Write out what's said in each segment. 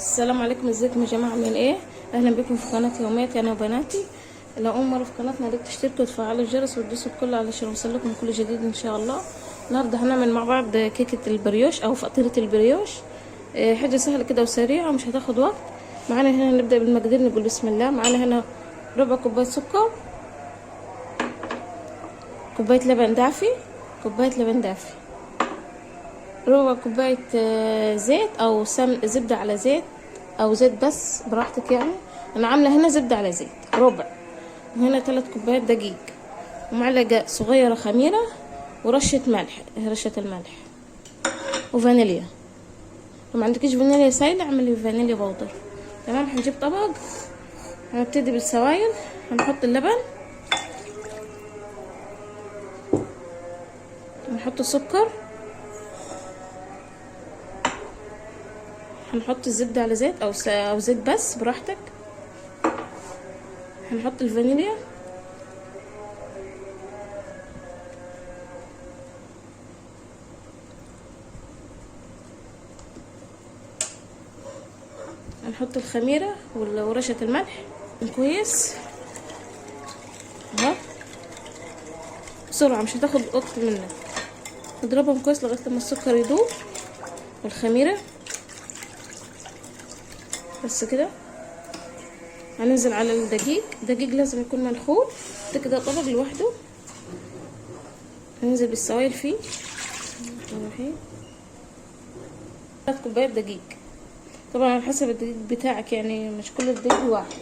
السلام عليكم، ازيكم يا جماعه؟ عاملين ايه؟ اهلا بكم في قناه يومياتي انا وبناتي. لو اول مره في قناتنا ليك تشتركوا وتفعلوا الجرس وتدوسوا الكل علشان يوصلكم كل جديد ان شاء الله. النهارده هنعمل مع بعض كيكه البريوش او فطيره البريوش. حاجه سهله كده وسريعه ومش هتاخد وقت. معانا هنا نبدا بالمقادير، نقول بسم الله. معانا هنا ربع كوبايه سكر، كوبايه لبن دافي، كوبايه لبن دافي، ربع كوبايه زيت او زبده على زيت او زيت بس براحتك يعني. انا عامله هنا زبده على زيت ربع. وهنا 3 كوبايات دقيق، ومعلقه صغيره خميره، ورشه ملح، رشه الملح، وفانيليا. لو ما عندكيش فانيليا سايله اعملي فانيليا بودر. تمام. هنجيب طبق، هنبتدي بالسوائل. هنحط اللبن، هنحط السكر، هنحط الزبده على زيت او زيت بس براحتك، هنحط الفانيليا، هنحط الخميره ورشه الملح كويس اهو. بسرعه مش هتاخد وقت منك. نضربهم كويس لغايه لما السكر يدوب والخميره بس كده. هننزل على الدقيق. الدقيق لازم يكون منخول، ده كده طبق لوحده. هننزل بالسوائل فيه 3 كوبايات دقيق، طبعا على حسب الدقيق بتاعك يعني، مش كل الدقيق واحد.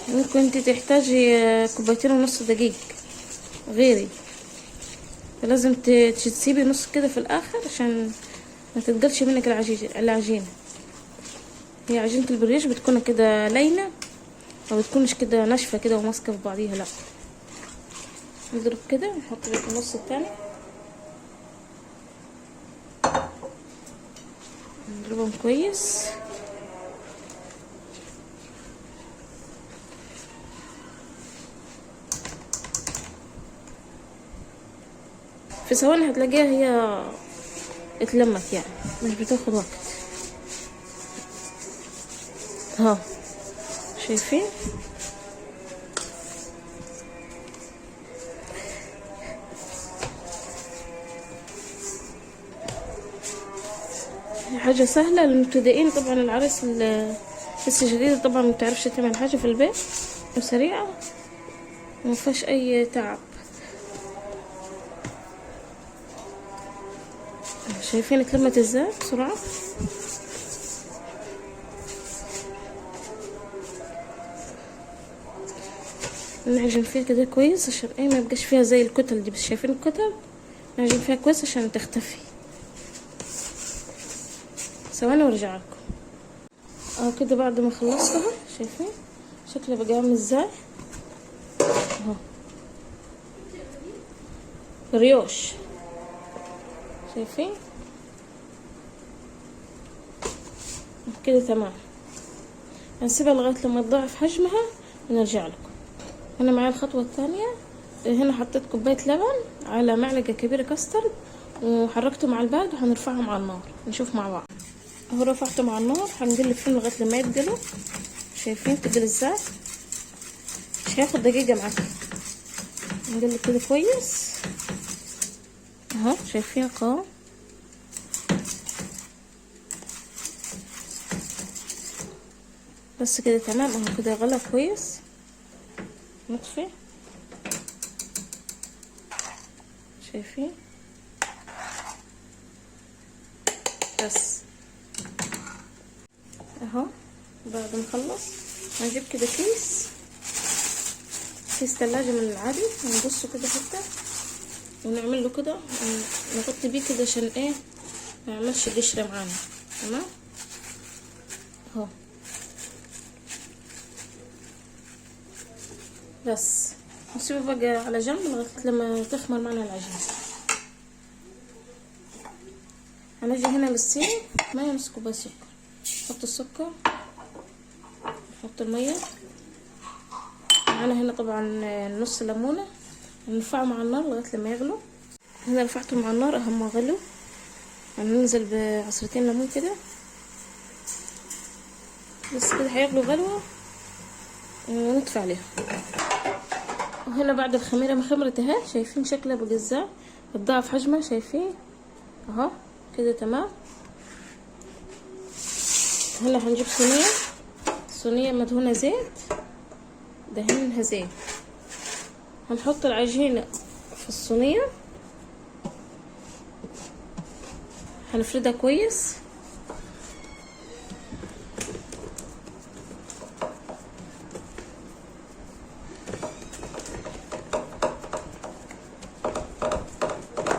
ممكن انت تحتاجي 2.5 كوبايات دقيق غيري، فلازم تسيبي نص كده في الاخر عشان ما تتقلش منك العجينه. هي عجينه البريش بتكون كده لينه، ما بتكونش كده ناشفه كده وماسكه في بعضيها، لا. نضرب كده، نحط في النص التاني، نضربهم كويس. في ثواني هتلاقيها هي اتلمت يعني، مش بتاخد وقت اهو. شايفين؟ حاجة سهلة للمبتدئين طبعا. العرس لسه جديدة طبعا متعرفش تعمل حاجة في البيت، وسريعة ومفيهاش اي تعب. شايفين اتلمت ازاي بسرعة؟ نعجن فيها كده كويس عشان ايه ما يبقاش فيها زي الكتل دي. بس شايفين الكتل؟ نعجن فيها كويس عشان تختفي. ثواني وارجع لكم. كده بعد ما خلصتها شايفين شكلها بقى عامل ازاي اهو، بريوش. شايفين كده؟ تمام. هنسيبها لغايه لما تضاعف حجمها ونرجع لكم. هنا معايا الخطوه الثانيه. هنا حطيت كوبايه لبن على معلقه كبيره كاسترد، وحركتهم على البارد، وهنرفعهم على النار نشوف مع بعض. اهو رفعتهم على النار، هنقلب فيهم لغايه لما يتقلوا. شايفين تقل ازاي؟ مش هياخد دقيقه معاكم. نقلب كده كويس اهو. شايفين القوام؟ بس كده تمام اهو. كده غلى كويس. نطفي. شايفين؟ بس اهو. بعد ما نخلص هنجيب كده كيس تلاجة من العادي، ونقصه كده حتى، ونعمل له كده، نغطي بيه كده عشان ايه ما يعملش قشرة معانا. تمام اهو. بس نسيبه بقى على جنب لغايه لما تخمر معنا العجينه. هنجي هنا للصين، ميه نص كوبايه سكر. نحط السكر، نحط الميه معانا هنا طبعا نص ليمونه، نرفعهم على النار لغايه لما يغلوا. هنا رفعتهم على النار اهم غلوا. هننزل بعصرتين ليمون كده بس كده هياكلوا غلوة ونطفي عليهم. وهنا بعد الخميرة ما خمرت اهي، شايفين شكلها بقى ازاي، بتضاعف حجمها، شايفين اهو كده تمام. هلا هنجيب صينية مدهونة زيت، دهنها زيت، هنحط العجينة في الصينية، هنفردها كويس.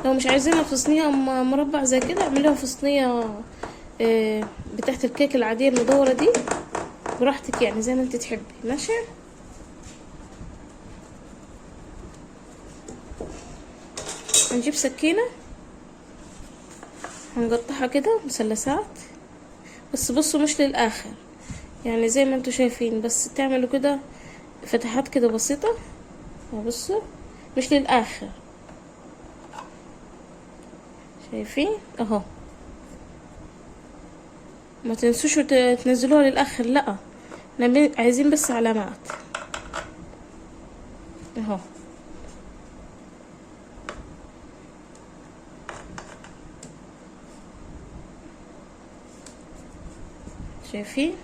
لو مش عايزينها في صينية مربع زي كده، اعملوها في صينية بتاعت الكيك العادية المدورة دي، براحتك يعني زي ما انت تحبي. ماشي. هنجيب سكينة هنقطعها كده مثلثات، بس بصوا مش للاخر، يعني زي ما انتوا شايفين، بس تعملوا كده فتحات كده بسيطة. بصوا مش للاخر، شايفين اهو. ما تنسوش تنزلوها للاخر، لا عايزين بس علامات اهو. شايفين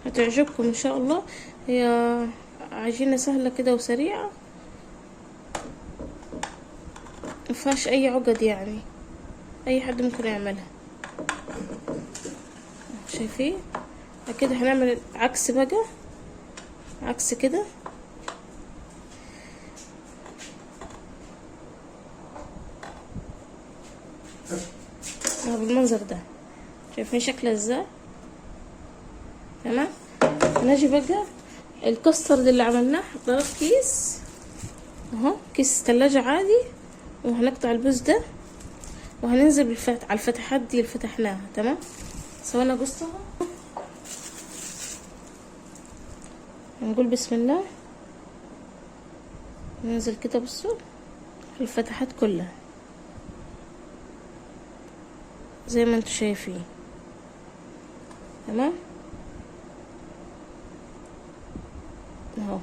هتعجبكم ان شاء الله. هي عجينة سهلة كده وسريعة، مفيهاش اي عقد، يعني اي حد ممكن يعملها. شايفين كده هنعمل عكس بقى، عكس كده بالمنظر ده. شايفين شكلها ازاي؟ تمام. هنجي بقى الكاسترد اللي عملناه، حطيناه في كيس اهو، كيس تلاجة عادي، وهنقطع البوز ده وهننزل على الفتحات دي اللي فتحناها. تمام. سوينا قصها، هنقول بسم الله، ننزل كده بصوا في الفتحات كلها زي ما انتوا شايفين. تمام اهو.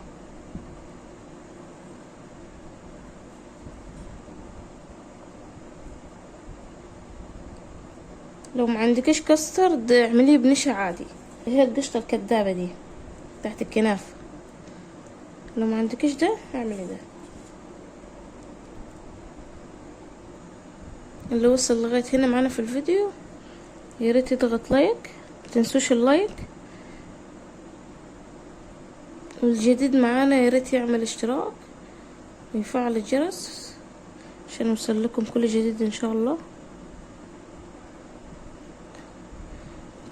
لو ما عندكش كاسترد اعمليه بنشا عادي، هي القشطة الكدابة دي تحت الكنافة. لو ما عندكش ده اعملي ده. اللي وصل لغاية هنا معانا في الفيديو ياريت يضغط لايك، متنسوش اللايك، والجديد معانا ياريت يعمل اشتراك ويفعل الجرس عشان يوصل لكم كل جديد ان شاء الله.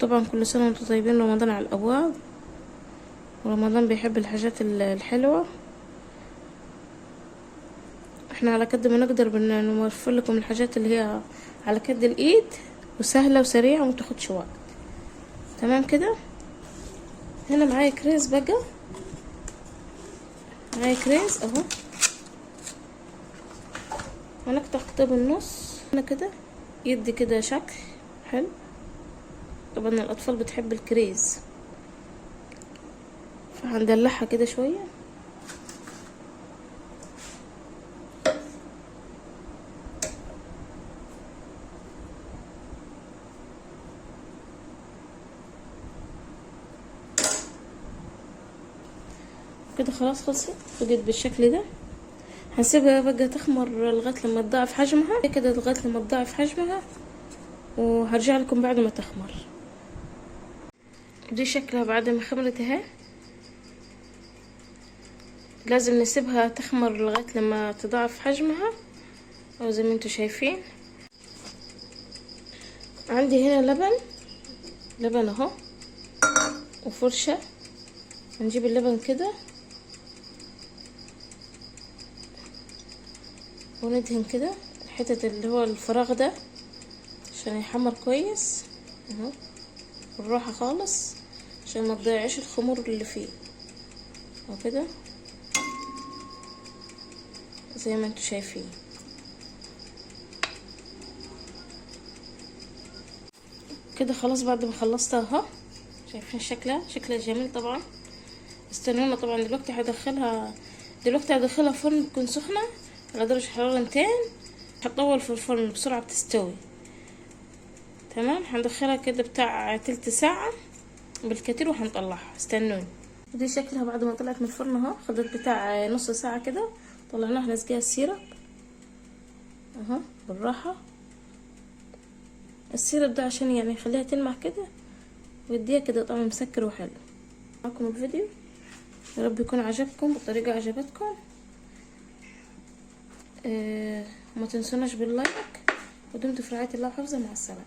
طبعا كل سنة وانتم طيبين، رمضان على الابواب، ورمضان بيحب الحاجات الحلوة. احنا على قد ما نقدر بنوفر لكم الحاجات اللي هي على قد الايد وسهلة وسريعة ومتاخدش وقت. تمام كده. هنا معايا كريز بقى، معايا كريز اهو، هنقطع كده بالنص هنا كده، يدي كده شكل حلو. طبعا الاطفال بتحب الكريز، فهندلعها كده شوية. كده خلاص خلصت، بقت بالشكل ده. هنسيبها بقى تخمر لغايه لما تضاعف حجمها كده، لغايه لما تضاعف حجمها، وهرجع لكم بعد ما تخمر. دي شكلها بعد ما خمرت اهي. لازم نسيبها تخمر لغايه لما تضاعف حجمها، او زي ما انتوا شايفين. عندي هنا لبن اهو وفرشه. هنجيب اللبن كده وندهن كده الحتة اللي هو الفراغ ده عشان يحمر كويس اهو، بالراحة خالص عشان ما تضيعش الخمور اللي فيه اهو كده زي ما انتوا شايفين. كده خلاص بعد ما خلصتها اهو، شايفين شكلها جميل طبعا. استنونا طبعا. دلوقتي هدخلها فرن تكون سخنة على درجة حرارة 200. هتطول في الفرن بسرعة بتستوي. تمام، هندخلها كده بتاع تلت ساعة بالكتير وهنطلعها. استنوني. ودي شكلها بعد ما طلعت من الفرن اهو، خدت بتاع نص ساعة كده. طلعناها لزقها السيرب اهو بالراحة. السيرب ده عشان يعني يخليها تلمع كده ويديها كده طعم مسكر وحلو. معكم الفيديو، يا رب يكون عجبكم بالطريقة عجبتكم. ما تنسوناش باللايك. ودمتم في رعاية الله وحفظه. مع السلامة.